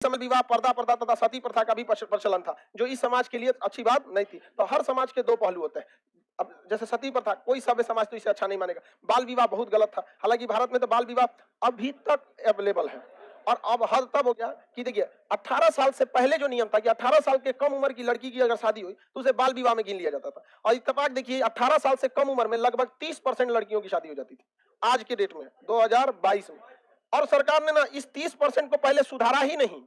समय विवाह, पर्दा प्रथा तथा सती प्रथा का भी प्रचलन था, जो इस समाज के लिए अच्छी बात नहीं थी। तो हर समाज के दो पहलू होते हैं। अब जैसे सती प्रथा, कोई सभ्य समाज तो इसे अच्छा नहीं मानेगा। बाल विवाह बहुत गलत था, हालांकि भारत में तो बाल विवाह अभी तक अवेलेबल है। और अब हद तब हो गया कि देखिए 18 साल से पहले जो नियम था कि 18 साल के कम उम्र की लड़की की अगर शादी हुई तो उसे बाल विवाह में गिन लिया जाता था। और इत्तेफाक देखिए 18 साल से कम उम्र में लगभग 30% लड़कियों की शादी हो जाती थी आज के डेट में 2022 में। और सरकार ने ना इस 30% को पहले सुधारा ही नहीं,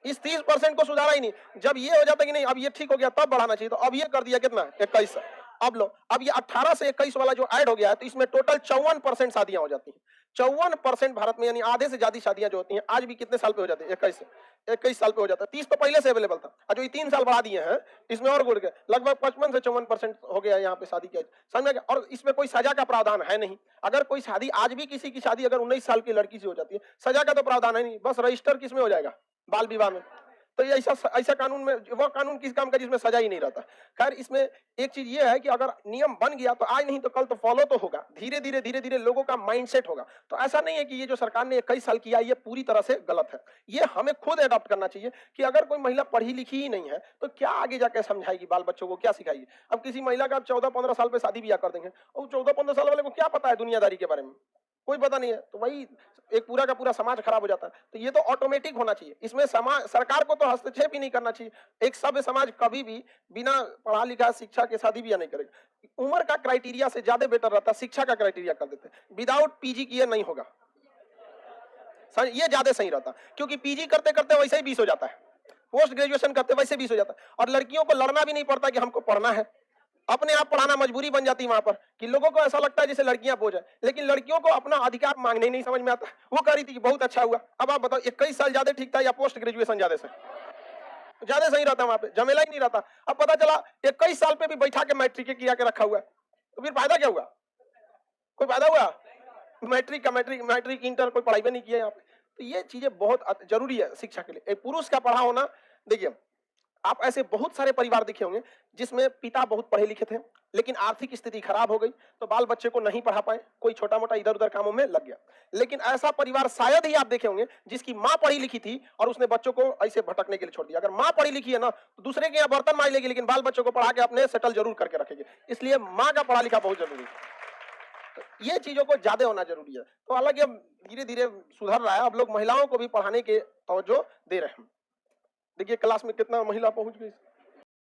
इस 30% को सुधारा ही नहीं। जब ये हो जाता कि नहीं अब ये ठीक हो गया तब बढ़ाना चाहिए, तो अब ये कर दिया कितना 21। अब लो, अब ये 18 से 21 वाला जो ऐड हो गया है तो इसमें टोटल 54% शादियां हो जाती हैं। 54% भारत में, यानी आधे से ज्यादा शादियां जो होती हैं आज भी कितने साल पे हो जाती है 21 साल पे हो जाता है। 30 तो पहले से अवेलेबल था, और जो ये 3 साल बढ़ा दिए हैं इसमें और गुड़ गए, लगभग 55 से 54% हो गया यहाँ पे शादी की एज। समझ में गया? और इसमें कोई सजा का प्रावधान है नहीं। अगर कोई शादी, आज भी किसी की शादी अगर 19 साल की लड़की से हो जाती है, सजा का तो प्रावधान है नहीं, बस रजिस्टर किसमें हो जाएगा, बाल विवाह में। तो ये ऐसा कानून में, वो कानून किस काम का जिसमें सजा ही नहीं रहता। खैर इसमें एक चीज ये है कि अगर नियम बन गया तो आज नहीं तो कल तो फॉलो तो होगा, धीरे धीरे लोगों का माइंडसेट होगा। तो ऐसा नहीं है कि ये जो सरकार ने 21 साल किया ये पूरी तरह से गलत है। ये हमें खुद अडॉप्ट करना चाहिए कि अगर कोई महिला पढ़ी लिखी ही नहीं है तो क्या आगे जाकर समझाएगी, बाल बच्चों को क्या सिखाएगी। अब किसी महिला का 14-15 साल पे शादी ब्याह कर देंगे, और 14-15 साल वाले को क्या पता है दुनियादारी के बारे में, कोई पता नहीं है, तो वही एक पूरा का पूरा समाज खराब हो जाता है। तो ये तो ऑटोमेटिक होना चाहिए, इसमें समाज, सरकार को तो हस्तक्षेप ही नहीं करना चाहिए। एक सभ्य समाज कभी भी बिना पढ़ा लिखा शिक्षा के शादी ब्याह नहीं करेगा। उम्र का क्राइटेरिया से ज्यादा बेटर रहता है शिक्षा का क्राइटेरिया कर देते हैं। विदाउट पीजी किए नहीं होगा, ये ज्यादा सही रहता, क्योंकि पीजी करते करते वैसे ही 20 हो जाता है, पोस्ट ग्रेजुएशन करते वैसे 20 हो जाता है, और लड़कियों को लड़ना भी नहीं पड़ता कि हमको पढ़ना है, अपने आप पढ़ाना मजबूरी बन जाती है वहां पर, कि लोगों को ऐसा लगता है जैसे लड़कियां बोझ है, लेकिन लड़कियों को अपना अधिकार मांगने ही नहीं समझ में आता। वो कह रही थी कि बहुत अच्छा हुआ। अब आप बताओ 21 साल ज्यादा ठीक था या पोस्ट ग्रेजुएशन ज्यादा सही रहता, वहां पे झमेला ही नहीं रहता। अब पता चला 21 साल पे भी बैठा के मैट्रिक किया के रखा हुआ है, तो फिर फायदा क्या हुआ, कोई फायदा हुआ? मैट्रिक इंटर कोई पढ़ाई भी नहीं किया यहाँ पे। तो ये चीजें बहुत जरूरी है शिक्षा के लिए। एक पुरुष का पढ़ा होना, देखिए आप ऐसे बहुत सारे परिवार देखे होंगे जिसमें पिता बहुत पढ़े लिखे थे लेकिन आर्थिक स्थिति खराब हो गई तो बाल बच्चे को नहीं पढ़ा पाए, कोई छोटा मोटा इधर उधर कामों में लग गया। लेकिन ऐसा परिवार शायद ही आप देखे होंगे जिसकी माँ पढ़ी लिखी थी और उसने बच्चों को ऐसे भटकने के लिए छोड़ दिया। अगर माँ पढ़ी लिखी है ना तो दूसरे के यहाँ बर्तन मांज लेगी लेकिन बाल बच्चों को पढ़ा के अपने सेटल जरूर करके रखेगी। इसलिए माँ का पढ़ा लिखा बहुत जरूरी है, तो ये चीजों को ज्यादा होना जरूरी है। तो हालांकि अब धीरे धीरे सुधर रहा है, अब लोग महिलाओं को भी पढ़ाने के तवज्जो दे रहे हैं। देखिए क्लास में कितना महिला पहुंच गई।